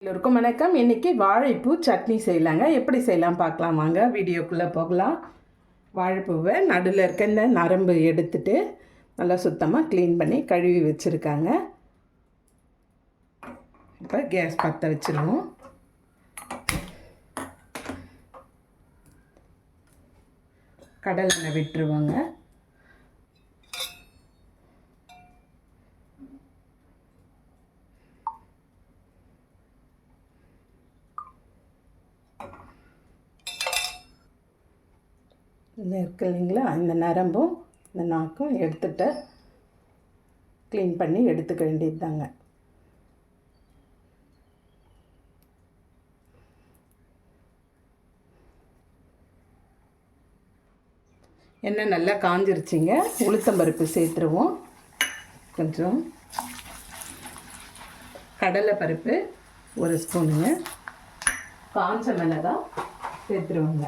எல்லோருக்கும் வணக்கம். இன்றைக்கி வாழைப்பூ சட்னி செய்யலாங்க. எப்படி செய்யலாம் பார்க்கலாம் வாங்க, வீடியோக்குள்ளே போகலாம். வாழைப்பூவை நடுவில் இருக்க இந்த நரம்பு எடுத்துட்டு நல்லா சுத்தமாக க்ளீன் பண்ணி கழுவி வச்சுருக்காங்க. இப்போ கேஸ் பற்ற வச்சுருவோம். கடலெண்ணெய் விட்டுருவோங்க. இந்த இருக்கு இல்லைங்களா, இந்த நரம்பும் இந்த நாக்கும் எடுத்துகிட்டு க்ளீன் பண்ணி எடுத்துக்க வேண்டியது தாங்க. எண்ணெய் நல்லா காஞ்சிருச்சிங்க. உளுத்தம்பருப்பு சேர்த்துருவோம். கொஞ்சம் கடலைப்பருப்பு 1 ஸ்பூனுங்க. காஞ்ச மிளகாய் சேர்த்துருவோங்க.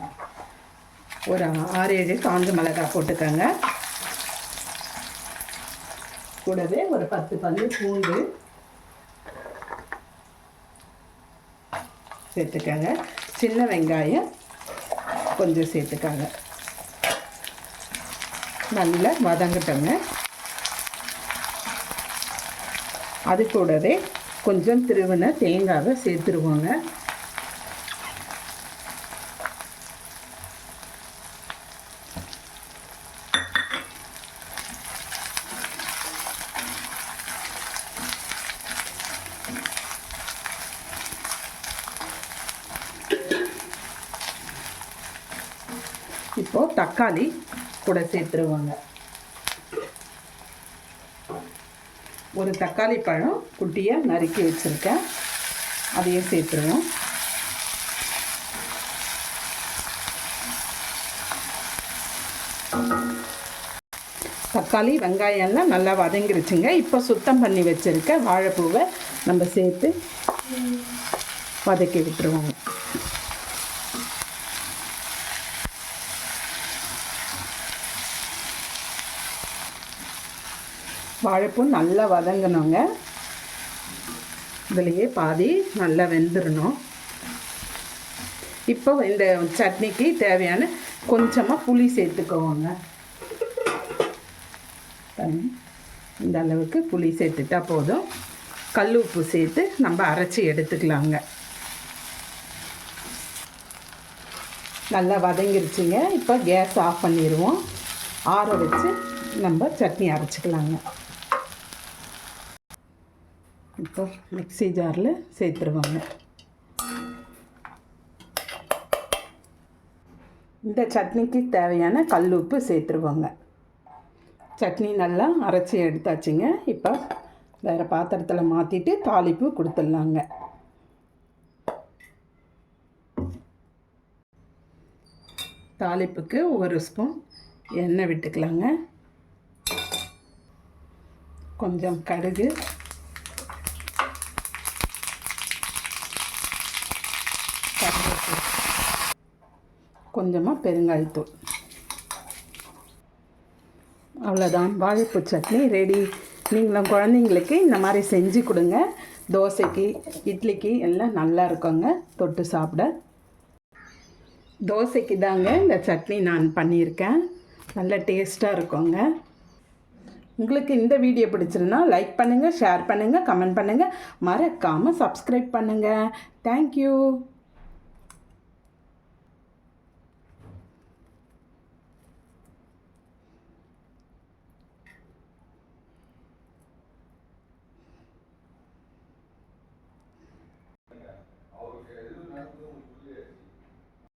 ஒரு 6-7 காஞ்ச மிளகாய் போட்டுக்கோங்க. கூடவே ஒரு 10 பல்லு பூண்டு சேர்த்துக்கோங்க. சின்ன வெங்காயம் கொஞ்சம் சேர்த்துக்கோங்க. நல்லா வதங்கட்டோங்க. அது கூடவே கொஞ்சம் திருவின தேங்காவை சேர்த்துருவோங்க. இப்போது தக்காளி கூட சேர்த்துருவாங்க. ஒரு தக்காளி பழம் குட்டியாக நறுக்கி வச்சுருக்கேன், அதையும் சேர்த்துருவோம். தக்காளி வெங்காயம் எல்லாம் நல்லா வதங்கிருச்சுங்க. இப்போ சுத்தம் பண்ணி வச்சுருக்க வாழைப்பூவை நம்ம சேர்த்து வதக்கி விட்டுருவோங்க. வாழைப்பூ நல்லா வதங்கணுங்க. இதுலேயே பாதி நல்லா வெந்துடணும். இப்போ இந்த சட்னிக்கு தேவையான கொஞ்சமாக புளி சேர்த்துக்குவோங்க. இந்த அளவுக்கு புளி சேர்த்துட்டா போதும். கல் உப்பு சேர்த்து நம்ம அரைச்சி எடுத்துக்கலாங்க. நல்லா வதங்கிருச்சுங்க. இப்போ கேஸ் ஆஃப் பண்ணிடுவோம். ஆற வச்சு நம்ம சட்னி அரைச்சிக்கலாங்க. இப்போ மிக்ஸி ஜாரில் சேர்த்துருவாங்க. இந்த சட்னிக்கு தேவையான கல் உப்பு சேர்த்துருவாங்க. சட்னி நல்லா அரைச்சி எடுத்தாச்சுங்க. இப்போ வேறு பாத்திரத்தில் மாற்றிட்டு தாளிப்பு கொடுத்துடலாங்க. தாளிப்புக்கு 1 ஸ்பூன் எண்ணெய் விட்டுக்கலாங்க. கொஞ்சம் கடுகு, கொஞ்சமாக பெருங்காயத்தூள். அவ்வளோதான், வாழைப்பூ சட்னி ரெடி. நீங்களும் குழந்தைங்களுக்கு இந்த மாதிரி செஞ்சு கொடுங்க. தோசைக்கு இட்லிக்கு எல்லாம் நல்லா இருக்குங்க தொட்டு சாப்பிட. தோசைக்கு தாங்க இந்த சட்னி நான் பண்ணியிருக்கேன். நல்ல டேஸ்ட்டாக இருக்குங்க. உங்களுக்கு இந்த வீடியோ பிடிச்சிருந்தா லைக் பண்ணுங்கள், ஷேர் பண்ணுங்கள், கமெண்ட் பண்ணுங்கள். மறக்காமல் சப்ஸ்கிரைப் பண்ணுங்கள். தேங்க்யூ.